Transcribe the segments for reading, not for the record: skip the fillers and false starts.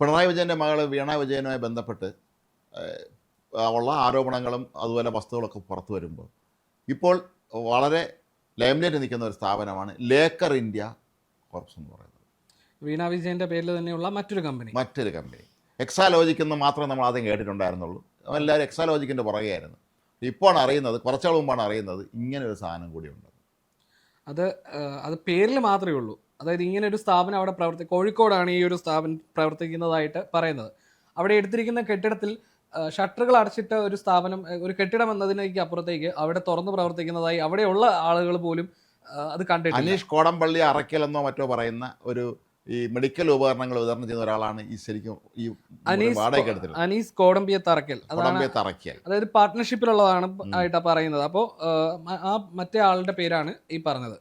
പിണറായി വിജയൻ്റെ മകൾ വീണ വിജയനുമായി ബന്ധപ്പെട്ട് ഉള്ള ആരോപണങ്ങളും അതുപോലെ വസ്തുക്കളൊക്കെ പുറത്തു വരുമ്പോൾ ഇപ്പോൾ വളരെ ലൈംലൈറ്റ് നിൽക്കുന്ന ഒരു സ്ഥാപനമാണ് ലേക്കർ ഇന്ത്യ കോർപ്സ് എന്ന് പറയുന്നത്. വീണ വിജയൻ്റെ പേരിൽ തന്നെയുള്ള മറ്റൊരു കമ്പനി എക്സാലോജിക് എന്ന് മാത്രമേ നമ്മൾ ആദ്യം കേട്ടിട്ടുണ്ടായിരുന്നുള്ളൂ. എല്ലാവരും എക്സാലോജിക്കിൻ്റെ പുറകെയായിരുന്നു. ഇപ്പോഴാണ് അറിയുന്നത്, കുറച്ചാൾ മുമ്പാണ് അറിയുന്നത് ഇങ്ങനെ ഒരു സാധനം കൂടിയുണ്ട്. അത് പേരിൽ മാത്രമേ ഉള്ളൂ. അതായത് ഇങ്ങനെ ഒരു സ്ഥാപനം അവിടെ കോഴിക്കോടാണ് ഈ ഒരു സ്ഥാപനം പ്രവർത്തിക്കുന്നതായിട്ട് പറയുന്നത്. അവിടെ എടുത്തിരിക്കുന്ന കെട്ടിടത്തിൽ ഷട്ടറുകൾ അടച്ചിട്ട ഒരു സ്ഥാപനം, ഒരു കെട്ടിടം എന്നതിനേക്ക് അപ്പുറത്തേക്ക് അവിടെ തുറന്ന് പ്രവർത്തിക്കുന്നതായി അവിടെയുള്ള ആളുകൾ പോലും അത് കണ്ടിട്ടില്ല. അനീഷ് കോടംപള്ളി അറയ്ക്കൽ എന്നോ മറ്റോ പറയുന്ന ഒരു ഈ മെഡിക്കൽ ഉപകരണങ്ങൾ വിതരണം ചെയ്യുന്ന ഒരാളാണ് ഈ ശരിക്കും ഈ വാടകയ്ക്ക് എടുത്തത്. അനീസ് കോടമ്പിയത്തറയ്ക്കൽ, അതായത് പാർട്ട്ണർഷിപ്പിലുള്ളതാണ് ആയിട്ടാണ് പറയുന്നത്. അപ്പോൾ ആ മറ്റേ ആളുടെ പേരാണ് ഈ പറഞ്ഞത്.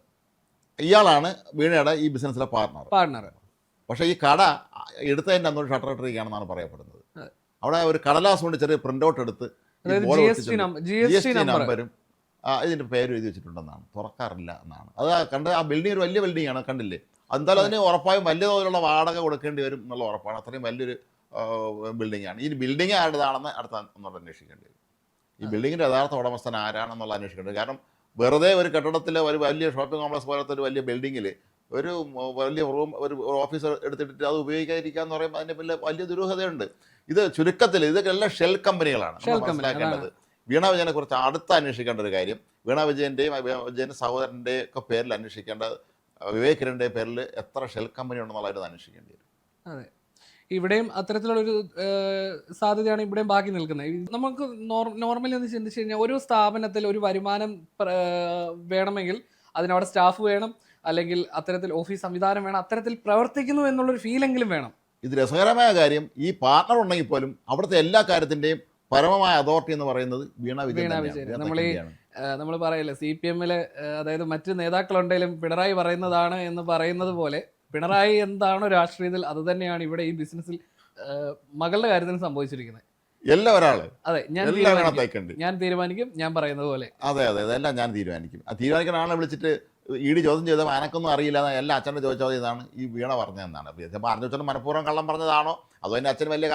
ഇയാളാണ് വീണയുടെ ഈ ബിസിനസ്സിലെ പാർട്ട്ണർ. പക്ഷേ ഈ കട എടുത്തതിൻ്റെ അന്നൊരു ഷട്ടർ ഇട്ടിരിക്കുകയാണെന്നാണ് പറയപ്പെടുന്നത്. അവിടെ ഒരു കടലാസ് കൊണ്ട് ചെറിയ പ്രിന്റ് ഔട്ട് എടുത്ത് GST നമ്പരും ഇതിൻ്റെ പേര് എഴുതി വെച്ചിട്ടുണ്ടെന്നാണ്. തുറക്കാറില്ല എന്നാണ്. അത് കണ്ട് ആ ബിൽഡിംഗ് ഒരു വലിയ ബിൽഡിംഗ് ആണ്, കണ്ടില്ലേ? എന്തായാലും അതിന് ഉറപ്പായും വലിയ തോതിലുള്ള വാടക കൊടുക്കേണ്ടി വരും എന്നുള്ള ഉറപ്പാണ്. അത്രയും വലിയൊരു ബിൽഡിംഗ് ആണ്. ഈ ബിൽഡിംഗ് ആരുടേതാണെന്ന് ഒന്നുകൂടെ അന്വേഷിക്കേണ്ടി വരും. ഈ ബിൽഡിങ്ങിൻ്റെ യഥാർത്ഥ ഉടമസ്ഥൻ ആരാണെന്നുള്ള അന്വേഷിക്കേണ്ടത്. കാരണം വെറുതെ ഒരു കെട്ടിടത്തിൽ ഒരു വലിയ ഷോപ്പിംഗ് കോംപ്ലക്സ് പോലത്തെ ഒരു വലിയ ബിൽഡിങ്ങിൽ ഒരു വലിയ റൂം ഒരു ഓഫീസ് എടുത്തിട്ട് അത് ഉപയോഗിക്കാതിരിക്കുക എന്ന് പറയുമ്പോൾ അതിൻ്റെ വലിയ ദുരൂഹതയുണ്ട്. ഇത് ചുരുക്കത്തിൽ ഇതൊക്കെ എല്ലാം ഷെൽ കമ്പനികളാണ് മനസ്സിലാക്കേണ്ടത്. വീണ വിജയനെ കുറിച്ച് അടുത്ത് അന്വേഷിക്കേണ്ട ഒരു കാര്യം, വീണ വിജയൻ്റെയും വിജയൻ്റെ സഹോദരൻ്റെയും ഒക്കെ പേരിൽ അന്വേഷിക്കേണ്ട, വിവേക് കിരണിൻ്റെ പേരിൽ എത്ര ഷെൽ കമ്പനി ഉണ്ടെന്നുള്ളതായിട്ട് അന്വേഷിക്കേണ്ടി വരും. അതെ, ഇവിടെയും അത്തരത്തിലുള്ളൊരു സാധ്യതയാണ് ഇവിടെയും ബാക്കി നിൽക്കുന്നത്. നമുക്ക് നോർമലി ഒന്ന് ചിന്തിച്ചു കഴിഞ്ഞാൽ ഒരു സ്ഥാപനത്തിൽ ഒരു വരുമാനം വേണമെങ്കിൽ അതിനവിടെ സ്റ്റാഫ് വേണം, അല്ലെങ്കിൽ അത്തരത്തിൽ ഓഫീസ് സംവിധാനം വേണം, അത്തരത്തിൽ പ്രവർത്തിക്കുന്നു എന്നുള്ളൊരു ഫീലെങ്കിലും വേണം. ഇത് രസകരമായ കാര്യം, ഈ പാർട്ണർ ഉണ്ടെങ്കിൽ പോലും അവിടുത്തെ എല്ലാ കാര്യത്തിൻ്റെയും പരമമായ അതോറിറ്റി എന്ന് പറയുന്നത് വീണ വിജയൻ. നമ്മൾ പറയല്ലേ CPM-ല്, അതായത് മറ്റ് നേതാക്കളുണ്ടെങ്കിലും പിണറായി പറയുന്നതാണ് എന്ന് പറയുന്നത് പോലെ പിണറായി എന്താണോ രാഷ്ട്രീയത്തിൽ അത് തന്നെയാണ് ഇവിടെ ഈ ബിസിനസ്സിൽ മകളുടെ കാര്യത്തിന് സംഭവിച്ചിരിക്കുന്നത്. അതെ, ഞാൻ തീരുമാനിക്കും, ഞാൻ പറയുന്നത് പോലെ. അതെ, അതെല്ലാം ഞാൻ തീരുമാനിക്കുന്ന ആളെ വിളിച്ചിട്ട് ചോദ്യം ചെയ്തപ്പോൾ അനക്കൊന്നും അറിയില്ല, എല്ലാ അച്ഛൻ്റെ ചോദിച്ചാൽ ഇതാണ് ഈ വീണ പറഞ്ഞതെന്നാണ്. പറഞ്ഞു വെച്ചാൽ മനഃപൂർവ്വം കള്ളം പറഞ്ഞതാണോ അതോ എൻ്റെ അച്ഛൻ വലിയ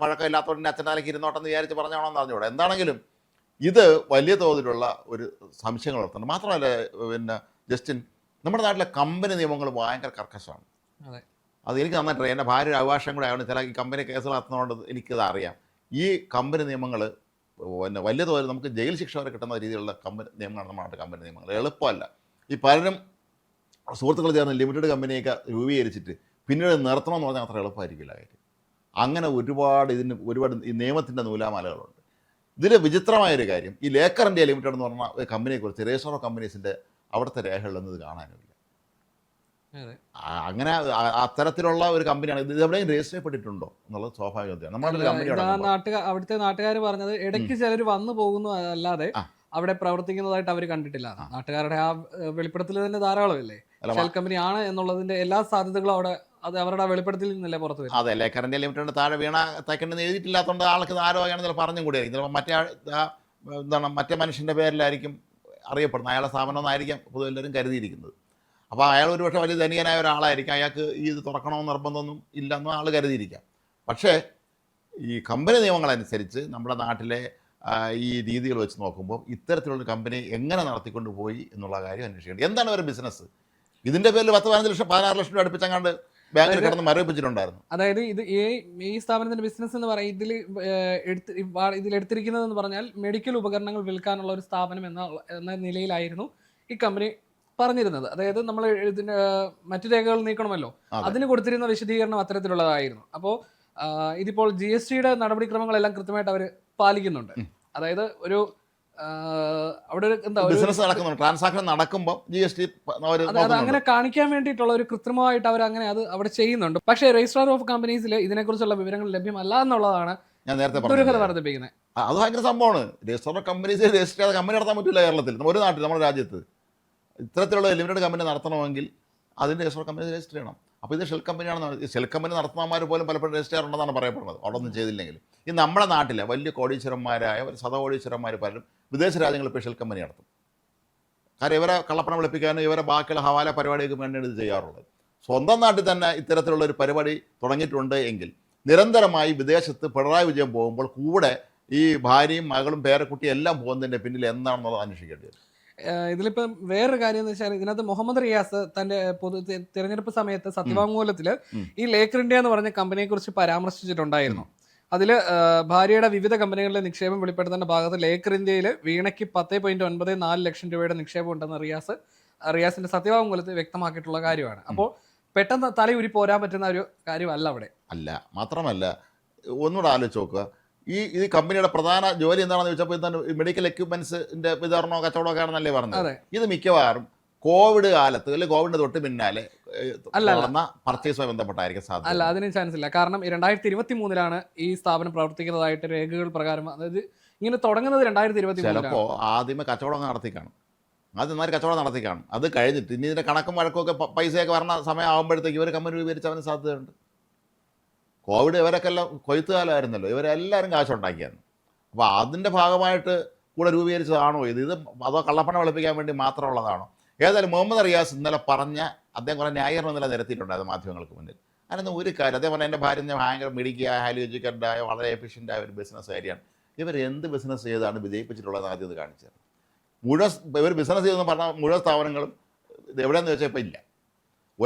പഴക്കം ഇല്ലാത്തതുകൊണ്ട് അച്ഛൻ്റെ തലയ്ക്ക് ഇരുന്നോട്ടെന്ന് വിചാരിച്ച് പറഞ്ഞാണോ എന്ന് അറിഞ്ഞൂടെ. എന്താണെങ്കിലും ഇത് വലിയ തോതിലുള്ള ഒരു സംശയങ്ങൾ വളർത്തുന്നുണ്ട്. മാത്രമല്ല പിന്നെ ജസ്റ്റിൻ, നമ്മുടെ നാട്ടിലെ കമ്പനി നിയമങ്ങൾ ഭയങ്കര കർക്കശമാണ്. അത് എനിക്ക് നന്നായിട്ട് എൻ്റെ ഭാര്യ അവകാശം കൂടെ ആയതുകൊണ്ട് ചില ഈ കമ്പനി കേസുകൾ നടത്തുന്നതുകൊണ്ട് എനിക്കത് അറിയാം. ഈ കമ്പനി നിയമങ്ങൾ പിന്നെ വലിയ തോതിൽ നമുക്ക് ജയിൽ ശിക്ഷ വരെ കിട്ടുന്ന രീതിയിലുള്ള കമ്പനി നിയമങ്ങളാണ് നമ്മുടെ നാട്ടിൽ കമ്പനി നിയമങ്ങൾ. എളുപ്പമല്ല. ഈ പലരും സുഹൃത്തുക്കൾ ചേർന്ന് ലിമിറ്റഡ് കമ്പനിയൊക്കെ രൂപീകരിച്ചിട്ട് പിന്നീട് നിർത്തണമെന്ന് പറഞ്ഞാൽ അത്ര എളുപ്പമായിരിക്കില്ല കാര്യം. അങ്ങനെ ഒരുപാട് ഈ നിയമത്തിൻ്റെ നൂലാമാലകളുണ്ട്. ഇതിൽ വിചിത്രമായൊരു കാര്യം, ഈ ലേക്കർ ഇന്ത്യ ലിമിറ്റഡ് എന്ന് പറഞ്ഞ ഒരു കമ്പനിയെക്കുറിച്ച് രജിസ്റ്റർ ഓഫ് കമ്പനീസിൻ്റെ അവിടുത്തെ രേഖകളിലൊന്നും ഇത് കാണാനുമില്ല. അങ്ങനെ അത്തരത്തിലുള്ള ഒരു കമ്പനിയാണ് ഇത്. എവിടെയും രജിസ്റ്റർ ചെയ്യപ്പെട്ടിട്ടുണ്ടോ എന്നുള്ളത് സ്വാഭാവികതയാണ്. നമ്മുടെ അവിടുത്തെ നാട്ടുകാർ പറഞ്ഞത് ഇടയ്ക്ക് ചിലർ വന്നു പോകുന്നു അല്ലാതെ അവിടെ പ്രവർത്തിക്കുന്നതായിട്ട് അവർ കണ്ടിട്ടില്ല. നാട്ടുകാരുടെ ആ വെളിപ്പെടുത്തൽ തന്നെ ധാരാളമല്ലേ. ഷെൽ കമ്പനി ആണ് എന്നുള്ളതിന്റെ എല്ലാ സാധ്യതകളും അവിടെ അത് അവരുടെ വെളിപ്പെടുത്തൽ നിന്നല്ലേ പുറത്ത് വരും. അതെ, ലേക്കർ ഇന്ത്യ ലിമിറ്റഡ് താഴെ വീണ തയ്ക്കണ്ടെന്ന് എഴുതിയിട്ടില്ലാത്തതുകൊണ്ട് ആൾക്ക് ആരോഗ്യമാണ് ചിലപ്പോൾ പറഞ്ഞും കൂടിയായിരിക്കും. ചിലപ്പോൾ മറ്റേ മനുഷ്യൻ്റെ പേരിലായിരിക്കും അറിയപ്പെടുന്നത്. അയാളുടെ സ്ഥാപനമൊന്നായിരിക്കാം പൊതുവെ എല്ലാവരും കരുതിയിരിക്കുന്നത്. അപ്പോൾ അയാൾ ഒരുപക്ഷെ വലിയ ധനികനായ ഒരാളായിരിക്കും, അയാൾക്ക് ഇത് തുറക്കണമെന്ന് നിർബന്ധമൊന്നും ഇല്ലെന്നും ആൾ കരുതിയിരിക്കാം. പക്ഷേ ഈ കമ്പനി നിയമങ്ങളനുസരിച്ച് നമ്മുടെ നാട്ടിലെ ഈ രീതികൾ വെച്ച് നോക്കുമ്പോൾ ഇത്തരത്തിലുള്ള കമ്പനി എങ്ങനെ നടത്തിക്കൊണ്ട് പോയി എന്നുള്ള കാര്യം അന്വേഷിക്കേണ്ടത്. എന്താണ് ഒരു ബിസിനസ്? ഇതിൻ്റെ പേരിൽ 10-15 ലക്ഷം 16 ലക്ഷം രൂപ അടുപ്പിച്ചങ്ങാണ്ട് ബാങ്കിൽ കിടന്ന് മരവിപ്പിച്ചിട്ടുണ്ടായിരുന്നു. അതായത് ഇത് ഈ സ്ഥാപനത്തിന്റെ ബിസിനസ് എന്ന് പറയുന്നത് ഇതിൽ എടുത്തിരിക്കുന്നതെന്ന് പറഞ്ഞാൽ മെഡിക്കൽ ഉപകരണങ്ങൾ വിൽക്കാനുള്ള ഒരു സ്ഥാപനം എന്ന നിലയിലായിരുന്നു ഈ കമ്പനി പറഞ്ഞിരുന്നത്. അതായത് നമ്മൾ ഇതിന് മറ്റു രേഖകൾ നീക്കണമല്ലോ, അതിന് കൊടുത്തിരുന്ന വിശദീകരണം അത്തരത്തിലുള്ളതായിരുന്നു. അപ്പോൾ ഇതിപ്പോൾ GST-യുടെ നടപടിക്രമങ്ങളെല്ലാം കൃത്യമായിട്ട് അവർ പാലിക്കുന്നുണ്ട്. അതായത് ഒരു അവിടെ എന്താ ബിസിനസ് നടക്കുന്നുണ്ട്, ട്രാൻസാക്ഷൻ നടക്കുമ്പോൾ GST അത് അങ്ങനെ കാണിക്കാൻ വേണ്ടിയിട്ടുള്ള ഒരു കൃത്രിമമായിട്ട് അവർ അങ്ങനെ അത് അവിടെ ചെയ്യുന്നുണ്ട്. പക്ഷേ രജിസ്ട്രാർ ഓഫ് കമ്പനീസിൽ ഇതിനെക്കുറിച്ചുള്ള വിവരങ്ങൾ ലഭ്യമല്ല എന്നുള്ളതാണ് ഞാൻ നേരത്തെ ദുരൂഹത വർദ്ധിപ്പിക്കുന്നത്. അത് ഭയങ്കര സംഭവമാണ്. രജിസ്ട്രാർ ഓഫ് കമ്പനീസ് രജിസ്റ്റർ ചെയ്ത കമ്പനി നടത്താൻ പറ്റില്ല കേരളത്തിൽ. ഒരു നാട്ടിൽ നമ്മുടെ രാജ്യത്ത് ഇത്തരത്തിലുള്ള ലിമിറ്റഡ് കമ്പനി നടത്തണമെങ്കിൽ അതിൻ്റെ രജിസ്റ്റർ കമ്പനി രജിസ്റ്റർ ചെയ്യണം. അപ്പോൾ ഇത് ഷെൽ കമ്പനിയാണ്. ഷെൽ കമ്പനി നടത്തുന്നവന്മാർ പോലും പലപ്പോഴും രജിസ്റ്റർ ചെയ്യാറുണ്ടെന്നാണ് പറയപ്പെടുന്നത്. അവിടെ ഒന്നും ചെയ്തില്ലെങ്കിൽ ഈ നമ്മുടെ നാട്ടിലെ വലിയ കോടീശ്വരന്മാരായ ശതകോടീശ്വരന്മാർ പലരും വിദേശ രാജ്യങ്ങളിൽ ഇപ്പോൾ ഷെൽ കമ്പനി നടത്തും. കാരണം ഇവരെ കള്ളപ്പണം വെളുപ്പിക്കാനും ഇവരെ ബാക്കിയുള്ള ഹവാല പരിപാടിയൊക്കെ വേണ്ടിയാണ് ഇത് ചെയ്യാറുള്ളത്. സ്വന്തം നാട്ടിൽ തന്നെ ഇത്തരത്തിലുള്ളൊരു പരിപാടി തുടങ്ങിയിട്ടുണ്ട് എങ്കിൽ നിരന്തരമായി വിദേശത്ത് പിണറായി വിജയൻ പോകുമ്പോൾ കൂടെ ഈ ഭാര്യയും മകളും പേരക്കുട്ടിയും എല്ലാം പോകുന്നതിൻ്റെ പിന്നിൽ എന്താണെന്നുള്ളത് അന്വേഷിക്കേണ്ടി വരും. ഇതിലിപ്പം വേറൊരു കാര്യം എന്ന് വെച്ചാൽ ഇതിനകത്ത് മുഹമ്മദ് റിയാസ് തന്റെ തിരഞ്ഞെടുപ്പ് സമയത്ത് സത്യവാങ്മൂലത്തിൽ ഈ ലേക്കർ ഇന്ത്യ എന്ന് പറഞ്ഞ കമ്പനിയെ കുറിച്ച് പരാമർശിച്ചിട്ടുണ്ടായിരുന്നു. അതിൽ ഭാര്യയുടെ വിവിധ കമ്പനികളിലെ നിക്ഷേപം വെളിപ്പെടുത്തേണ്ട ഭാഗത്ത് ലേക്കർ ഇന്ത്യയിൽ വീണയ്ക്ക് 10.94 ലക്ഷം രൂപയുടെ നിക്ഷേപം ഉണ്ടെന്ന് റിയാസിന്റെ സത്യവാങ്മൂലത്തിൽ വ്യക്തമാക്കിയിട്ടുള്ള കാര്യമാണ്. അപ്പോൾ പെട്ടെന്ന് തലയുരി പോരാൻ പറ്റുന്ന ഒരു കാര്യമല്ല അവിടെ. അല്ല, മാത്രമല്ല ഒന്നുകൂടെ ആലോചിച്ച് നോക്കുക, ഈ കമ്പനിയുടെ പ്രധാന ജോലി എന്താണെന്ന് ചോദിച്ചപ്പോൾ എന്താണ് മെഡിക്കൽ എക്യുപ്മെന്റ്സിന്റെ വിതരണമോ കച്ചവടമൊക്കെ ആണെന്നല്ലേ പറഞ്ഞത്. ഇത് മിക്കവാറും കോവിഡ് കാലത്ത് അല്ലെങ്കിൽ കോവിഡിന് തൊട്ട് പിന്നാലെ പർച്ചേസുമായി ബന്ധപ്പെട്ടായിരിക്കും സാധ്യത. അല്ല, അതിന് ചാൻസ് ഇല്ല. കാരണം 2023 ഈ സ്ഥാപനം പ്രവർത്തിക്കുന്നതായിട്ട് രേഖകൾ പ്രകാരം, അതായത് ഇങ്ങനെ തുടങ്ങുന്നത് 2023. ചിലപ്പോൾ ആദ്യമേ കച്ചവടം നടത്തി കാണും, ആദ്യം കച്ചവടം നടത്തി കാണും. അത് കഴിഞ്ഞിട്ട് ഇനി ഇതിന്റെ കണക്കും വഴക്കൊക്കെ പൈസയൊക്കെ വരണ സമയം ആകുമ്പോഴത്തേക്ക് ഇവർ കമ്പനി രൂപീകരിച്ചവന് സാധ്യതയുണ്ട്. കോവിഡ് ഇവരൊക്കെ എല്ലാം കൊയ്ത്തുകാലമായിരുന്നല്ലോ, ഇവരെല്ലാവരും കാശുണ്ടാക്കിയായിരുന്നു. അപ്പോൾ അതിൻ്റെ ഭാഗമായിട്ട് കൂടെ രൂപീകരിച്ചതാണോ ഇത് അതോ കള്ളപ്പണം വെളുപ്പിക്കാൻ വേണ്ടി മാത്രമുള്ളതാണോ? ഏതായാലും മുഹമ്മദ് റിയാസ് ഇന്നലെ പറഞ്ഞ അദ്ദേഹം കുറേ ന്യായീകരണം ഇന്നലെ നിരത്തിയിട്ടുണ്ടായിരുന്നു മാധ്യമങ്ങൾക്ക് മുന്നിൽ. അതിനൊന്നും ഒരു കാര്യം, അദ്ദേഹം പറഞ്ഞാൽ എൻ്റെ ഭാര്യ ഭയങ്കര മിടുക്കിയായ ഹൈലി എഡ്യൂക്കേറ്റഡായ വളരെ എഫിഷ്യൻ്റായ ഒരു ബിസിനസ്സുകാരിയാണ്. ഇവർ എന്ത് ബിസിനസ് ചെയ്താണ് വിജയിപ്പിച്ചിട്ടുള്ളത് ആദ്യം ഇത് കാണിച്ചത്. ഇവർ ബിസിനസ് ചെയ്തെന്ന് പറഞ്ഞാൽ മുഴുവൻ സ്ഥാപനങ്ങളും ഇത് എവിടെയെന്ന് വെച്ചാൽ ഇപ്പം ഇല്ല.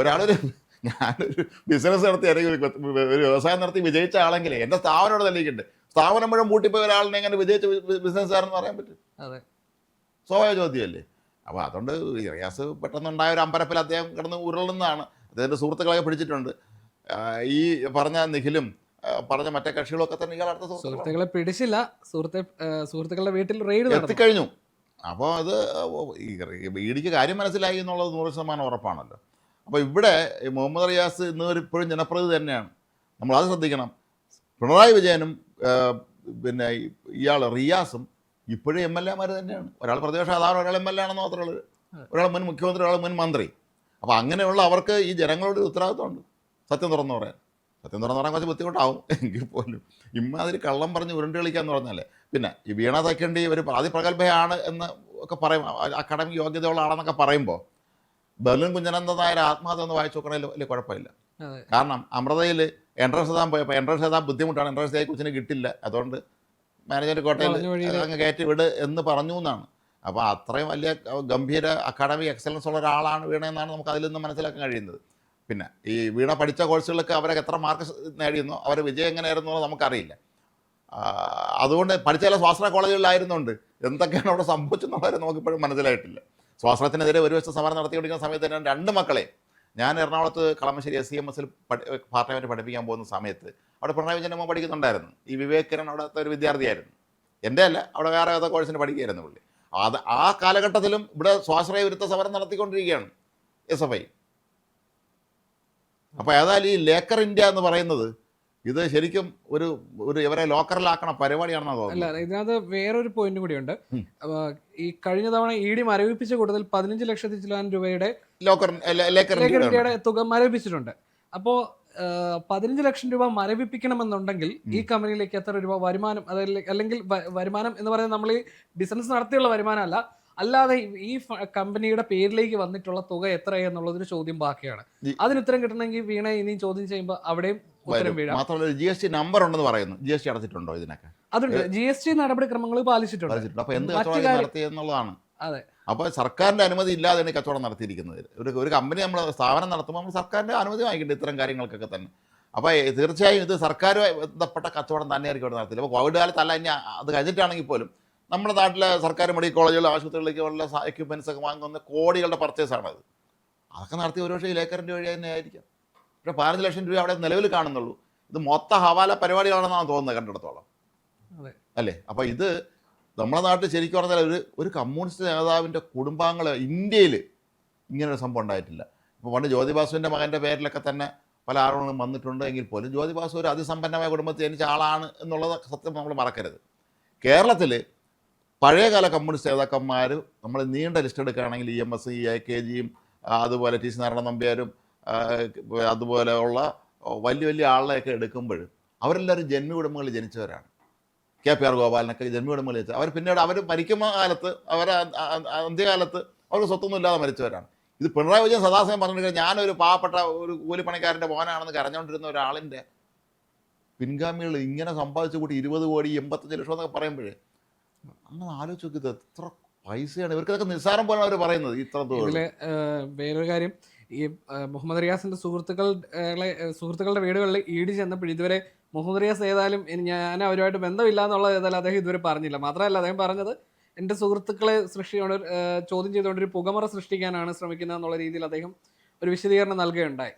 ഞാനൊരു ബിസിനസ് നടത്തി അല്ലെങ്കിൽ ഒരു വ്യവസായം നടത്തി വിജയിച്ച ആളെങ്കിലേ എൻ്റെ സ്ഥാപനോട് തെളിയിക്കുന്നുണ്ട്. സ്ഥാപനം മുഴുവൻ പൂട്ടിപ്പോയി ഒരാളിനെ എങ്ങനെ വിജയിച്ച ബിസിനസ്സുകാരെന്ന് പറയാൻ പറ്റും? സ്വാഭാവിക ചോദ്യമല്ലേ. അപ്പോൾ അതുകൊണ്ട് റിയാസ് പെട്ടെന്നുണ്ടായ ഒരു അമ്പരപ്പിൽ അദ്ദേഹം കിടന്ന് ഉരുളുന്നതാണ്. അദ്ദേഹത്തിൻ്റെ സുഹൃത്തുക്കളൊക്കെ പിടിച്ചിട്ടുണ്ട്. ഈ പറഞ്ഞ നിഖിലും പറഞ്ഞ മറ്റേ കക്ഷികളൊക്കെ തന്നെ ഇയാൾ അടുത്ത സുഹൃത്തുക്കളെ പിടിച്ചില്ല, സുഹൃത്തുക്കളുടെ വീട്ടിൽ റെയ്ഡ് എത്തിക്കഴിഞ്ഞു. അപ്പോൾ അത് ഇടിക്ക് കാര്യം മനസ്സിലായി എന്നുള്ളത് 100% ഉറപ്പാണല്ലോ. അപ്പോൾ ഇവിടെ മുഹമ്മദ് റിയാസ് ഇപ്പോഴും ജനപ്രതി തന്നെയാണ്. നമ്മളത് ശ്രദ്ധിക്കണം. പിണറായി വിജയനും പിന്നെ ഇയാൾ റിയാസും ഇപ്പോഴും MLA-മാർ തന്നെയാണ്. ഒരാൾ പ്രതിപക്ഷ നേതാവ്, ഒരാൾ MLA ആണെന്ന് മാത്രമേ ഉള്ളൂ. ഒരാൾ മുൻ മുഖ്യമന്ത്രി, ഒരാൾ മുൻ മന്ത്രി. അപ്പോൾ അങ്ങനെയുള്ള അവർക്ക് ഈ ജനങ്ങളോട് ഉത്തരവാദിത്വമുണ്ട്. സത്യം തുറന്നു പറയാൻ കുറച്ച് ബുദ്ധിമുട്ടാവും എങ്കിൽ പോലും ഇമ്മാതിരി കള്ളം പറഞ്ഞ് ഉരുണ്ട് കളിക്കാന്ന് പറഞ്ഞാലേ. പിന്നെ ഈ വീണ തക്കേണ്ടി ഒരു അതിപ്രഗത്ഭയാണ് എന്ന് ഒക്കെ പറയും, അക്കാഡമിക് യോഗ്യതയുള്ള ആളെന്നൊക്കെ പറയുമ്പോൾ ബെർലിൻ കുഞ്ഞനന്ദൻ നായർ ആത്മഹത്യ ഒന്ന് വായിച്ചു നോക്കണേൽ വലിയ കുഴപ്പമില്ല. കാരണം അമൃതയിൽ എൻട്രൻസ് എഴുതാൻ പോയപ്പോൾ എൻട്രൻസ് എഴുതാൻ ബുദ്ധിമുട്ടാണ്, എൻട്രൻസ് ആയി കൊച്ചിന് കിട്ടില്ല, അതുകൊണ്ട് മാനേജ്മെൻറ്റ് കോട്ടയിൽ അങ്ങ് കയറ്റി വിട് എന്ന് പറഞ്ഞു എന്നാണ്. അപ്പോൾ അത്രയും വലിയ ഗംഭീര അക്കാഡമിക് എക്സലൻസ് ഉള്ള ഒരാളാണ് വീണയെന്നാണ് നമുക്ക് അതിൽ നിന്ന് മനസ്സിലാക്കാൻ കഴിയുന്നത്. പിന്നെ ഈ വീണ പഠിച്ച കോഴ്സുകളൊക്കെ അവരൊക്കെ എത്ര മാർക്ക് നേടിയെന്നോ അവർ വിജയം എങ്ങനെയായിരുന്നോ നമുക്കറിയില്ല. അതുകൊണ്ട് പഠിച്ച ചില സ്വാശ്രയ കോളേജുകളിലായിരുന്നുണ്ട് എന്തൊക്കെയാണ് അവിടെ സംഭവിച്ചെന്നുള്ളത് നമുക്കിപ്പോഴും മനസ്സിലായിട്ടില്ല. സ്വാശ്രയത്തിനെതിരെ ഒരു വശത്ത് സമരം നടത്തിക്കൊണ്ടിരിക്കുന്ന സമയത്ത് തന്നെ 2 മക്കളെ ഞാൻ എറണാകുളത്ത് കളമശ്ശേരി SCMS-ൽ പാർട്ട് ടൈമായിട്ട് പഠിപ്പിക്കാൻ പോകുന്ന സമയത്ത് അവിടെ പിണറായി വിജയൻ അമ്മ പഠിക്കുന്നുണ്ടായിരുന്നു. ഈ വിവേക് കിരൺ അവിടുത്തെ ഒരു വിദ്യാർത്ഥിയായിരുന്നു, എൻ്റെ അല്ല, അവിടെ വേറെ ഏതോ കോഴ്സിന് പഠിക്കുകയായിരുന്നു പുള്ളി. ആ കാലഘട്ടത്തിലും ഇവിടെ സ്വാശ്രയ വിരുദ്ധ സമരം നടത്തിക്കൊണ്ടിരിക്കുകയാണ് SFI. അപ്പോൾ ഏതായാലും ഈ ലേക്കർ ഇന്ത്യ എന്ന് പറയുന്നത് ഇത് ശരിക്കും ഒരു ഇവരെ ലോക്കറിലാക്കണ പരിപാടിയാണെന്നാണ് തോന്നുന്നത്. അല്ല, ഇതിനകത്ത് വേറൊരു പോയിന്റ് കൂടിയുണ്ട്. ഈ കഴിഞ്ഞ തവണ ED മരവിപ്പിച്ച കൂടുതൽ 15 ലക്ഷത്തി ചില്ലാൻ രൂപയുടെ ലേക്കർ ഇന്ത്യയുടെ തുക മരവിപ്പിച്ചിട്ടുണ്ട്. അപ്പോൾ 15 ലക്ഷം രൂപ മരവിപ്പിക്കണമെന്നുണ്ടെങ്കിൽ ഈ കമ്പനിയിലേക്ക് എത്ര രൂപ വരുമാനം, അല്ലെങ്കിൽ വരുമാനം എന്ന് പറയുന്നത് നമ്മൾ ഈ ബിസിനസ് നടത്തിയുള്ള വരുമാനമല്ല, അല്ലാതെ ഈ കമ്പനിയുടെ പേരിലേക്ക് വന്നിട്ടുള്ള തുക എത്രയെന്നുള്ളതൊരു ചോദ്യം ബാക്കിയാണ്. അതിന് ഉത്തരം കിട്ടണമെങ്കിൽ വീണ ഇനിയും ചോദ്യം ചെയ്യുമ്പോൾ അവിടെയും ഉത്തരം വീഴാം. മാത്രമല്ല GST നമ്പർ ഉണ്ടെന്ന് പറയുന്നു. GST അടച്ചിട്ടുണ്ടോ ഇതിനൊക്കെ? അതുണ്ട്, GST നടപടിക്രമങ്ങൾ പാലിച്ചിട്ടുണ്ട്. അപ്പോൾ എന്ത് കച്ചവടം നടത്തിയെന്നുള്ളതാണ്. അതെ, അപ്പോൾ സർക്കാരിൻ്റെ അനുമതി ഇല്ലാതെയാണ് ഈ കച്ചവടം നടത്തിയിരിക്കുന്നത്. ഒരു കമ്പനി നമ്മൾ സ്ഥാപനം നടത്തുമ്പോൾ നമ്മൾ സർക്കാരിൻ്റെ അനുമതി വാങ്ങിക്കേണ്ടത് ഇത്തരം കാര്യങ്ങൾക്കൊക്കെ തന്നെ. അപ്പോൾ തീർച്ചയായും ഇത് സർക്കാരുമായി ബന്ധപ്പെട്ട കച്ചവടം തന്നെയായിരിക്കും ഇവിടെ നടത്തില്ല. അപ്പോൾ കോവിഡ് കാലത്തല്ല, ഇനി അത് കഴിഞ്ഞിട്ടാണെങ്കിൽ പോലും നമ്മുടെ നാട്ടിലെ സർക്കാർ മെഡിക്കൽ കോളേജുകൾ, ആശുപത്രികളിലേക്കുള്ള എക്യുപ്മെൻറ്റ്സ് ഒക്കെ വാങ്ങുന്ന കോടികളുടെ പർച്ചേസാണത്. അതൊക്കെ നടത്തി ഒരുപക്ഷെ ഈ ലേക്കറിൻ്റെ വഴി തന്നെ ആയിരിക്കാം. പക്ഷേ 15 ലക്ഷം രൂപ അവിടെ നിലവിൽ കാണുന്നുള്ളൂ. ഇത് മൊത്തം ഹവാല പരിപാടികളാണെന്നാണ് തോന്നുന്നത് കണ്ടിടത്തോളം, അല്ലേ? അപ്പോൾ ഇത് നമ്മുടെ നാട്ടിൽ ശരിക്കും പറഞ്ഞാൽ ഒരു കമ്മ്യൂണിസ്റ്റ് നേതാവിൻ്റെ കുടുംബാംഗങ്ങൾ ഇന്ത്യയിൽ ഇങ്ങനൊരു സംഭവം ഉണ്ടായിട്ടില്ല. ഇപ്പോൾ പണ്ട് ജ്യോതിബാസുവിൻ്റെ മകൻ്റെ പേരിലൊക്കെ തന്നെ പല ആരോപണങ്ങളും വന്നിട്ടുണ്ട് എങ്കിൽ പോലും ജ്യോതിബാസു ഒരു അതിസമ്പന്നമായ കുടുംബത്തിൽ ജനിച്ച ആളാണ് എന്നുള്ളത് സത്യം നമ്മൾ മറക്കരുത്. കേരളത്തിൽ പഴയകാല കമ്മ്യൂണിസ്റ്റ് നേതാക്കന്മാർ നമ്മൾ നീണ്ട ലിസ്റ്റ് എടുക്കുകയാണെങ്കിൽ EMS, AKGയും അതുപോലെ TC നാരായണ നമ്പ്യാരും അതുപോലെയുള്ള വലിയ വലിയ ആളുകളെയൊക്കെ എടുക്കുമ്പോൾ അവരെല്ലാവരും ജന്മകുടുംബങ്ങളിൽ ജനിച്ചവരാണ്. KPR ഗോപാലനൊക്കെ ജന്മകുടുംബങ്ങളിൽ ജനിച്ചത്. അവർ പിന്നീട് അവർ മരിക്കുന്ന കാലത്ത് അന്ത്യകാലത്ത് അവർക്ക് സ്വത്തൊന്നും ഇല്ലാതെ മരിച്ചവരാണ്. ഇത് പിണറായി വിജയൻ സദാസമയം പറഞ്ഞിട്ട് ഞാനൊരു പാവപ്പെട്ട ഒരു കൂലിപ്പണിക്കാരൻ്റെ മോനാണെന്ന് കരഞ്ഞുകൊണ്ടിരുന്ന ഒരാളിൻ്റെ പിൻഗാമികൾ ഇങ്ങനെ സമ്പാദിച്ചു കൂട്ടി 20 കോടി 85 ലക്ഷം എന്നൊക്കെ പറയുമ്പോഴേ അങ്ങനെ ആലോചിച്ച് നോക്കി, ഇത് എത്ര പൈസയാണ് ഇവർക്കൊക്കെ നിസ്സാരം പോലാണ് അവർ പറയുന്നത്. ഇത്ര ഇതില് വേറൊരു കാര്യം, ഈ മുഹമ്മദ് റിയാസിന്റെ സുഹൃത്തുക്കളുടെ വീടുകളിൽ ED ചെന്നപ്പോൾ ഇതുവരെ മുഹമ്മദ് റിയാസ് ഏതായാലും ഞാൻ അവരുമായിട്ട് ബന്ധമില്ല എന്നുള്ളത് ഏതായാലും അദ്ദേഹം ഇതുവരെ പറഞ്ഞില്ല. മാത്രമല്ല അദ്ദേഹം പറഞ്ഞത് എൻ്റെ സുഹൃത്തുക്കളെ ചോദ്യം ചെയ്തുകൊണ്ട് ഒരു പുകമറ സൃഷ്ടിക്കാനാണ് ശ്രമിക്കുന്നത് എന്നുള്ള രീതിയിൽ അദ്ദേഹം ഒരു വിശദീകരണം നൽകുകയുണ്ടായി.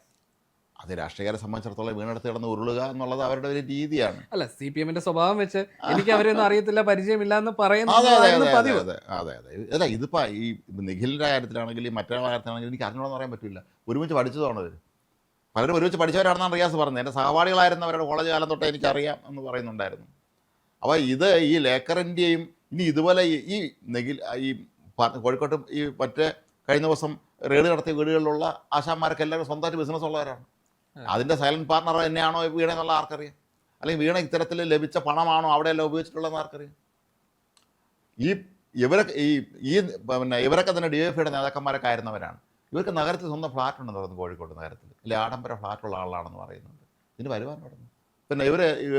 അത് രാഷ്ട്രീയക്കാരെ സംബന്ധിച്ചിടത്തോളം വീണെടുത്ത് കിടന്ന് ഉരുളുക എന്നുള്ളത് അവരുടെ ഒരു രീതിയാണ്. അല്ല, CPM-ന്റെ സ്വഭാവം വെച്ച് എനിക്ക് അവരെയൊന്നും അറിയത്തില്ല, പരിചയമില്ല എന്ന് അതെ പറയുന്നത് പതിവ്. അതെ അല്ല, ഇതിപ്പോൾ ഈ നിഖിലിൻ്റെ കാര്യത്തിലാണെങ്കിൽ മറ്റൊരു കാര്യത്തിലാണെങ്കിലും എനിക്ക് അറിഞ്ഞോളെന്ന് പറയാൻ പറ്റില്ല. ഒരുമിച്ച് പഠിച്ചതാണ് അവർ, പലരും ഒരുമിച്ച് പഠിച്ചവരാണെന്നാണ് റിയാസ് പറഞ്ഞത്. എൻ്റെ സഹപാഠികളായിരുന്നവരുടെ കോളേജ് കാലം തൊട്ടേ എനിക്കറിയാം എന്ന് പറയുന്നുണ്ടായിരുന്നു. അപ്പോൾ ഇത് ഈ ലേക്കറിൻ്റെയും ഇനി ഇതുപോലെ ഈ നിഖിൽ ഈ കോഴിക്കോട്ടും ഈ മറ്റേ കഴിഞ്ഞ ദിവസം റെയ്ഡ് നടത്തിയ വീടുകളിലുള്ള ആശാന്മാരൊക്കെ എല്ലാവരും സ്വന്തമായിട്ട് ബിസിനസ് ഉള്ളവരാണ്. അതിൻ്റെ സൈലൻറ്റ് പാർട്ണർ തന്നെയാണോ വീണ എന്നുള്ള ആർക്കറിയാം? അല്ലെങ്കിൽ വീണ ഇത്തരത്തിൽ ലഭിച്ച പണമാണോ അവിടെയെല്ലാം ഉപയോഗിച്ചിട്ടുള്ളതെന്ന് ആർക്കറിയാം? ഇവരൊക്കെ തന്നെ DFIയുടെ നേതാക്കന്മാരൊക്കെ ആയിരുന്നവരാണ്. ഇവർക്ക് നഗരത്തിൽ സ്വന്തം ഫ്ലാറ്റ് ഉണ്ടെന്ന് പറയുന്നത്, കോഴിക്കോട് നഗരത്തിൽ ഇല്ല ആഡംബര ഫ്ലാറ്റുള്ള ആളാണെന്ന് പറയുന്നുണ്ട്. ഇതിന് വരുമാനം തുടങ്ങും. പിന്നെ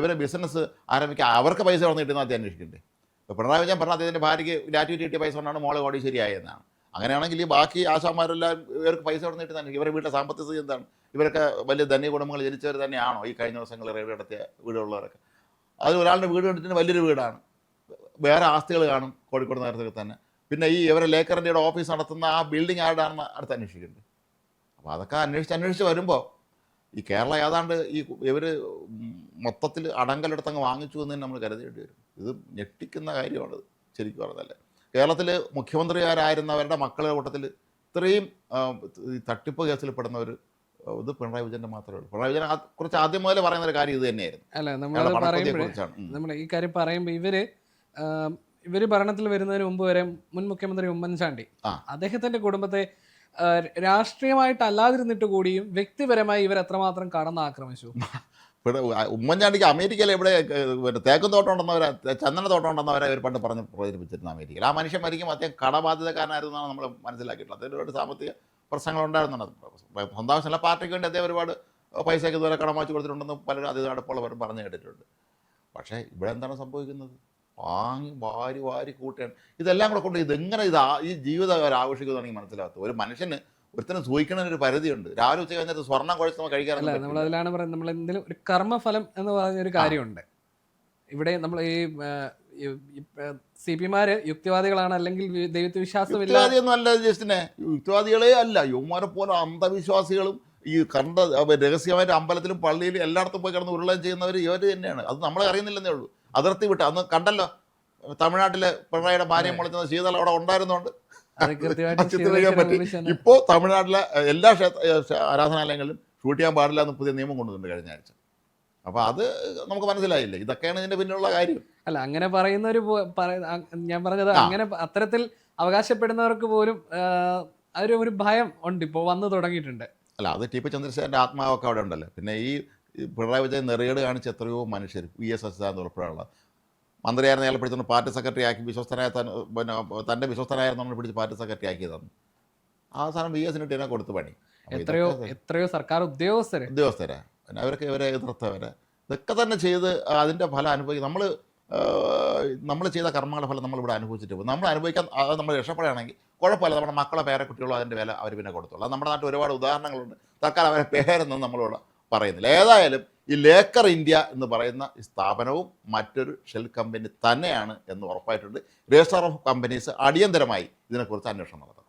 ഇവരെ ബിസിനസ് ആരംഭിക്കാൻ അവർക്ക് പൈസ തുടർന്ന് കിട്ടുന്ന ആദ്യം അന്വേഷിക്കണ്ടേ? ഇപ്പോൾ പിണറായി വിജയൻ പറഞ്ഞ അദ്ദേഹത്തിൻ്റെ ഭാര്യയ്ക്ക് ഗ്രാറ്റുവിറ്റി കിട്ടിയ പൈസ കൊണ്ടാണ് മോളെ കോടീശ്ശേരിയായെന്നാണ്. അങ്ങനെയാണെങ്കിൽ ഈ ബാക്കി ആശാന്മാരെല്ലാം ഇവർക്ക് പൈസ തുടർന്ന് കിട്ടുന്നതാണ്. ഇവരുടെ വീട്ടിലെ സാമ്പത്തിക സ്ഥിതി എന്താണ്? ഇവരൊക്കെ വലിയ ധന്യ കുടുംബങ്ങൾ ജനിച്ചവർ തന്നെയാണോ ഈ കഴിഞ്ഞ ദിവസങ്ങളിൽ റെയ്ഡ് നടത്തിയ വീടുള്ളവരൊക്കെ? അതിൽ ഒരാളുടെ വീട് കണ്ടിട്ട് വലിയൊരു വീടാണ്, വേറെ ആസ്തികൾ കാണും കോഴിക്കോട് നഗരത്തിൽ തന്നെ. പിന്നെ ഈ ഇവരെ ലേക്കറിൻ്റെ ഓഫീസ് നടത്തുന്ന ആ ബിൽഡിംഗ് ആരുടെയാണെന്ന് അടുത്ത് അന്വേഷിക്കുന്നുണ്ട്. അപ്പോൾ അതൊക്കെ അന്വേഷിച്ച് വരുമ്പോൾ ഈ കേരളം ഏതാണ്ട് ഈ ഇവർ മൊത്തത്തിൽ അടങ്കലെടുത്തങ്ങ് വാങ്ങിച്ചു എന്ന് നമ്മൾ കരുതേണ്ടി വരും. ഇത് ഞെട്ടിക്കുന്ന കാര്യമാണ് ശരിക്കും പറഞ്ഞല്ലേ. കേരളത്തിൽ മുഖ്യമന്ത്രിമാരായിരുന്നവരുടെ മക്കളുടെ കൂട്ടത്തിൽ ഇത്രയും തട്ടിപ്പ് കേസിൽ പെടുന്നവർ ഇത് പിണറായി വിജയൻ്റെ മാത്രമേ ഉള്ളൂ. പിണറായി വിജയനെ കുറിച്ച് ആദ്യം മുതലേ പറയുന്ന ഒരു കാര്യം ഇത് തന്നെയായിരുന്നു. അല്ല, നമ്മൾ ഈ കാര്യം പറയുമ്പോൾ ഇവര് ഭരണത്തിൽ വരുന്നതിന് മുമ്പ് വരെ മുൻ മുഖ്യമന്ത്രി ഉമ്മൻചാണ്ടി അദ്ദേഹത്തിന്റെ കുടുംബത്തെ രാഷ്ട്രീയമായിട്ട് അല്ലാതിരുന്നിട്ട് കൂടിയും വ്യക്തിപരമായി ഇവർ എത്രമാത്രം കടന്നാക്രമിച്ചു. ഉമ്മൻചാണ്ടിക്ക് അമേരിക്കയിൽ ഇവിടെ തേക്കും തോട്ടം ഉണ്ടെന്നവരെ, ചന്ദന തോട്ടം ഉണ്ടെന്നവരെ ഇവർ പണ്ട് പറഞ്ഞ് പ്രചരിപ്പിച്ചിരുന്നു അമേരിക്കയിൽ. ആ മനുഷ്യൻ മരിക്കും അദ്ദേഹം കടബാധ്യതക്കാരനായിരുന്നു എന്നാണ് നമ്മൾ മനസ്സിലാക്കിയിട്ടുള്ളത്. അദ്ദേഹം ഒരുപാട് സാമ്പത്തിക പ്രശ്നങ്ങളുണ്ടായിരുന്നുണ്ട്. സ്വന്തം ആവശ്യമില്ല, പാർട്ടിക്ക് വേണ്ടി അദ്ദേഹം ഒരുപാട് പൈസയ്ക്ക് ഇതുവരെ കടം വാങ്ങിച്ചു കൊടുത്തിട്ടുണ്ടെന്ന് പലരും അധികം അടുപ്പുള്ളവരും പറഞ്ഞു കേട്ടിട്ടുണ്ട്. പക്ഷേ ഇവിടെ എന്താണ് സംഭവിക്കുന്നത്? വാരി കൂട്ടുകയാണ്. ഇതെല്ലാം കൂടെ കൊണ്ട് ഇതെങ്ങനെ ഈ ജീവിതം അവർ ആഘോഷിക്കുന്നതാണെങ്കിൽ മനസ്സിലാകത്ത്. ഒരു മനുഷ്യന് ഒരുത്തരം സൂഹിക്കണതിന് ഒരു പരിധിയുണ്ട്. രാവിലെ ഉച്ച കഴിഞ്ഞിട്ട് സ്വർണ്ണം കുഴച്ച് നമ്മൾ കഴിക്കാറില്ല. നമ്മൾ അതിലാണ് പറയുന്നത്, നമ്മൾ എന്തെങ്കിലും ഒരു കർമ്മഫലം എന്ന് പറഞ്ഞൊരു കാര്യമുണ്ട്. ഇവിടെ നമ്മൾ ഈ CP-മാര് യുക്തിവാദികളാണ്, അല്ലെങ്കിൽ ദൈവത്തെ വിശ്വാസമില്ല. യുക്തിവാദിയൊന്നും അല്ല ജസ്റ്റിനെ, യുക്തിവാദികളെ അല്ല. യുവമാരെ പോലെ അന്ധവിശ്വാസികളും ഈ കണ്ട രഹസ്യമായിട്ട് അമ്പലത്തിലും പള്ളിയിലും എല്ലായിടത്തും പോയി കിടന്ന് ഉരുളയും ചെയ്യുന്നവർ ഇവർ തന്നെയാണ്. അത് നമ്മളെ അറിയുന്നില്ലെന്നേ ഉള്ളൂ. അതിർത്തി വിട്ട് അന്ന് കണ്ടല്ലോ, തമിഴ്നാട്ടിലെ പിണറായിയുടെ ഭാര്യയെ മുളച്ചുന്ന ശീതൾ അവിടെ ഉണ്ടായിരുന്നുകൊണ്ട് ചിത്രീകരിക്കാൻ പറ്റി. ഇപ്പോൾ തമിഴ്നാട്ടിലെ എല്ലാ ആരാധനാലയങ്ങളിലും ഷൂട്ട് ചെയ്യാൻ പാടില്ല എന്ന് പുതിയ നിയമം കൊണ്ടുവന്നിട്ടുണ്ട് കഴിഞ്ഞ ആഴ്ച. അപ്പോൾ അത് നമുക്ക് മനസ്സിലായില്ലേ, ഇതൊക്കെയാണ് ഇതിൻ്റെ പിന്നിലുള്ള കാര്യം. അല്ല, അങ്ങനെ പറയുന്നവർ, ഞാൻ പറഞ്ഞത് അങ്ങനെ അത്തരത്തിൽ അവകാശപ്പെടുന്നവർക്ക് പോലും ഒരു ഭയം ഉണ്ട്, ഇപ്പോൾ വന്നു തുടങ്ങിയിട്ടുണ്ട്. അല്ല, അത് TP ചന്ദ്രശേഖരൻ്റെ ആത്മാവൊക്കെ അവിടെ ഉണ്ടല്ലോ. പിന്നെ ഈ പിണറായി വിജയൻ നെറിയേട് കാണിച്ച എത്രയോ മനുഷ്യർ, VS അച്യുതാനന്ദൻ ഉൾപ്പെടെയുള്ള മന്ത്രിയായിരുന്ന അയാളെ പിടിച്ചുകൊണ്ട് പാർട്ടി സെക്രട്ടറി ആക്കി, വിശ്വസ്തനായ തൻ്റെ വിശ്വസ്തനായിരുന്ന പിടിച്ച് പാർട്ടി സെക്രട്ടറി ആക്കി തന്നു. അവസാനം VS-ന് ടീനെ കൊടുത്ത് പണി. എത്രയോ സർക്കാർ ഉദ്യോഗസ്ഥരെ പിന്നെ അവരൊക്കെ ഇവരെ എതിർത്തവരെ ഇതൊക്കെ തന്നെ ചെയ്ത് അതിൻ്റെ ഫലം അനുഭവിക്കും. നമ്മൾ ചെയ്ത കർമ്മങ്ങളുടെ ഫലം നമ്മളിവിടെ അനുഭവിച്ചിട്ട് പോകും. നമ്മൾ അനുഭവിക്കാൻ അത് നമ്മൾ രക്ഷപ്പെടുകയാണെങ്കിൽ കുഴപ്പമില്ല, നമ്മുടെ മക്കളെ പേരക്കുട്ടികളോ അതിൻ്റെ വില അവർ പിന്നെ കൊടുത്തോളൂ. അത് നമ്മുടെ നാട്ടിൽ ഒരുപാട് ഉദാഹരണങ്ങളുണ്ട്. തൽക്കാലം അവരെ പേരൊന്നും നമ്മളിവിടെ പറയുന്നില്ല. ഏതായാലും ഈ ലേക്കർ ഇന്ത്യ എന്ന് പറയുന്ന ഈ സ്ഥാപനവും മറ്റൊരു ഷെൽ കമ്പനി തന്നെയാണ് എന്ന് ഉറപ്പായിട്ടുണ്ട്. രജിസ്ട്രാർ ഓഫ് കമ്പനീസ് അടിയന്തരമായി ഇതിനെക്കുറിച്ച് അന്വേഷണം നടത്തണം.